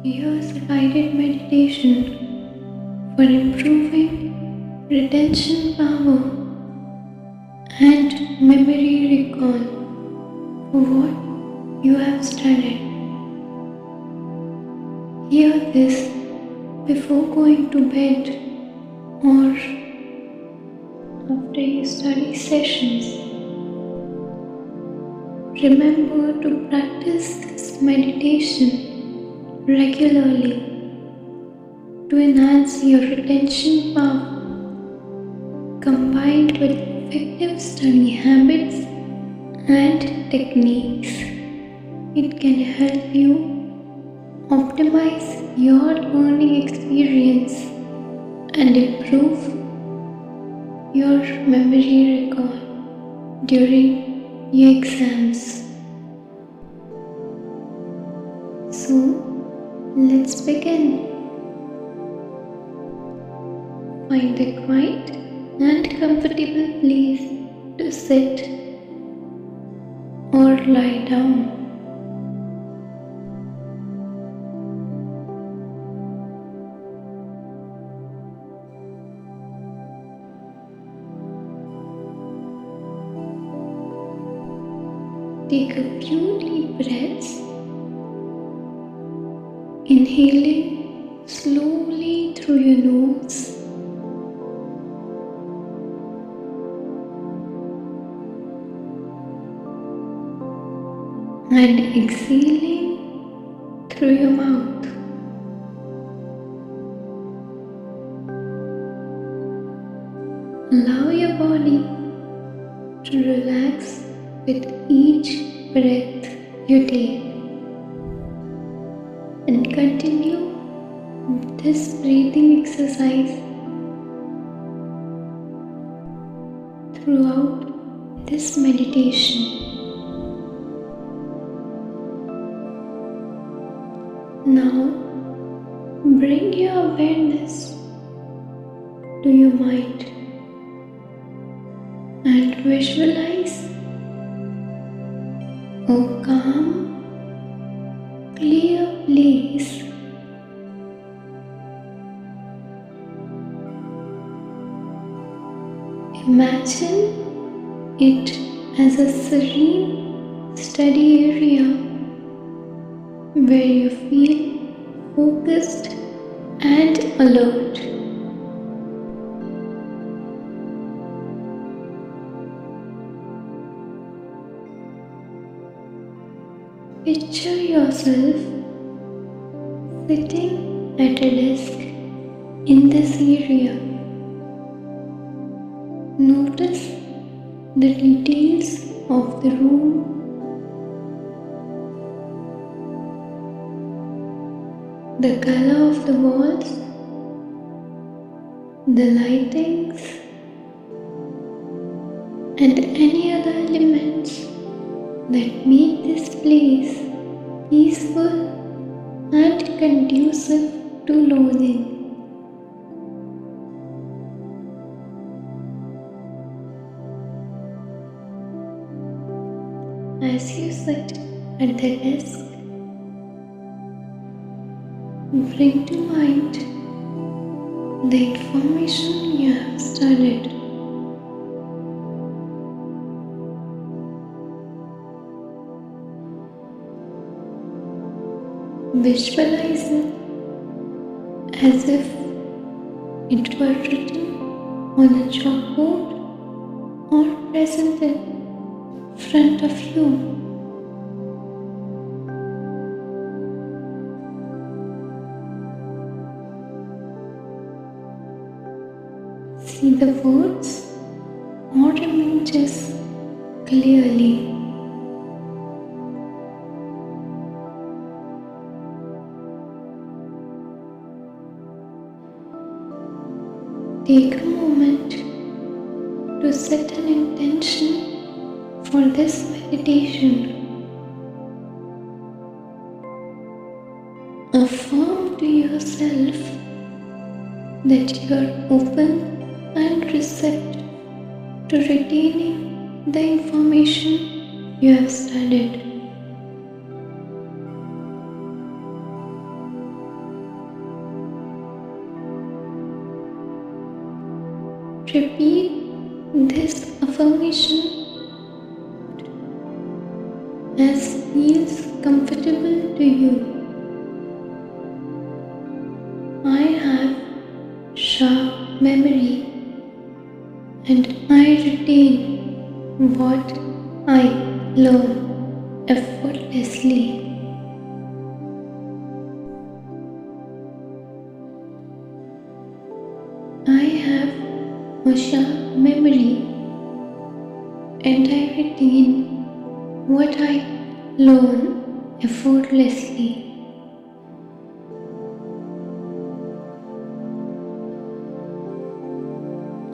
Here's a guided meditation for improving retention power and memory recall for what you have studied. Hear this before going to bed or after your study sessions. Remember to practice this meditation regularly to enhance your retention power. Combined with effective study habits and techniques, it can help you optimize your learning experience and improve your memory recall during your exams. So, let's begin. Find a quiet and comfortable place to sit or lie down. Take a few deep breaths, inhaling slowly through your nose and exhaling through your mouth. Allow your body to relax with each breath you take and continue this breathing exercise throughout this meditation. Now, bring your awareness to your mind and visualize a calm, clear place. Imagine it as a serene, steady area where you feel focused and alert. Picture yourself sitting at a desk in this area. Notice the details of the room, the color of the walls, the lightings, and any other elements that make this place peaceful and conducive to learning. As you sit at the desk, bring to mind the information you have studied. Visualize it as if it were written on a chalkboard or present in front of you. See the words or images clearly. Take a moment to set an intention for this meditation. Affirm to yourself that you are open and receptive to retaining the information you have studied. Repeat this affirmation as feels comfortable to you. I have sharp memory and I retain what I learn effortlessly. I have a sharp memory and I retain what I learn effortlessly.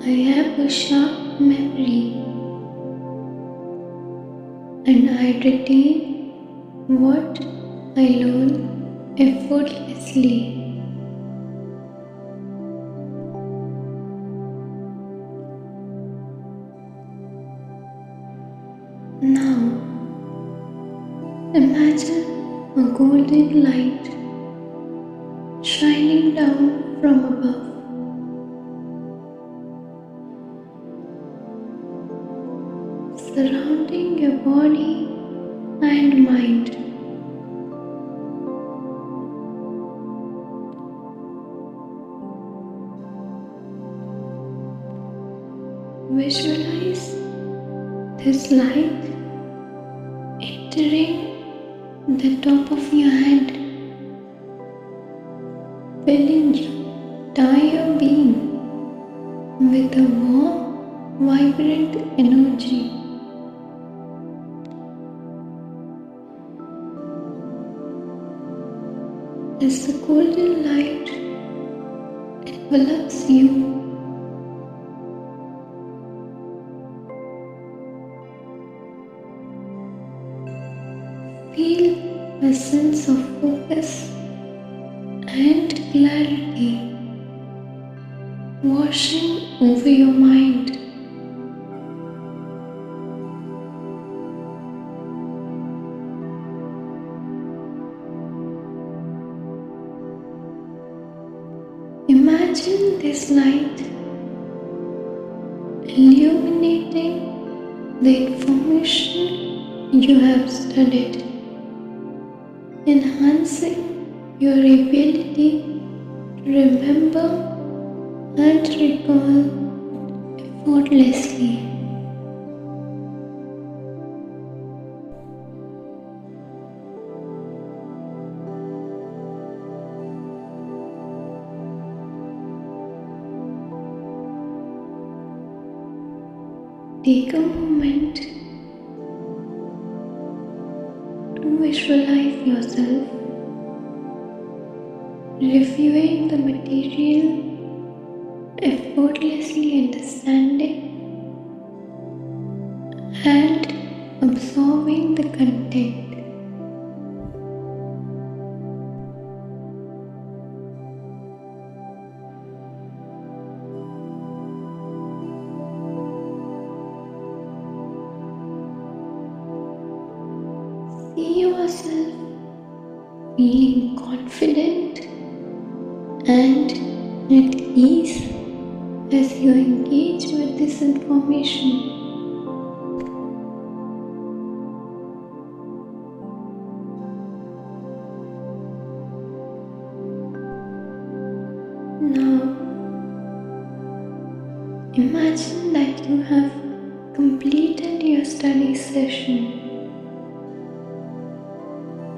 I have a sharp memory and I retain what I learn effortlessly. Now, imagine a golden light shining down from above. Surrounding your body and mind. Visualize this light entering the top of your head, filling your entire being with a warm, vibrant energy. As the golden light envelops you, feel a sense of focus and clarity washing over your mind. Imagine this light illuminating the information you have studied, enhancing your ability to remember and recall effortlessly. Take a moment to visualize yourself reviewing the material, effortlessly understanding and absorbing the content. See yourself feeling confident and at ease as you engage with this information. Now, imagine that you have completed your study session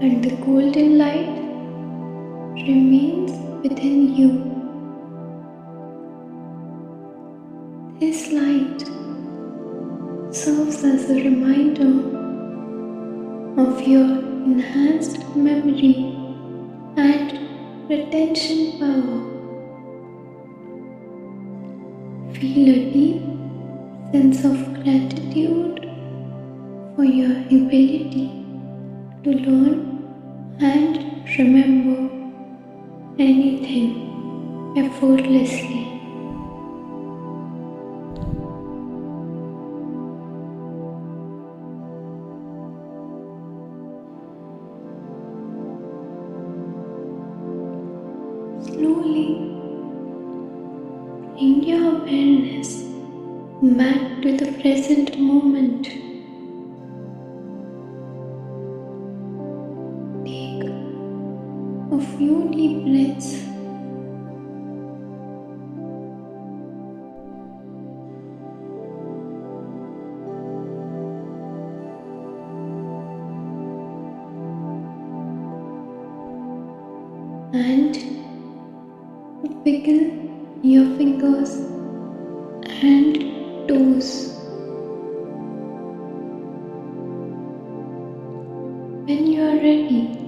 and the golden light remains within you. This light serves as a reminder of your enhanced memory and retention power. Feel a deep sense of gratitude for your ability to learn and remember anything effortlessly. Slowly bring your awareness back to the present moment. Take a few deep breaths. And wiggle your fingers and toes. When you are ready,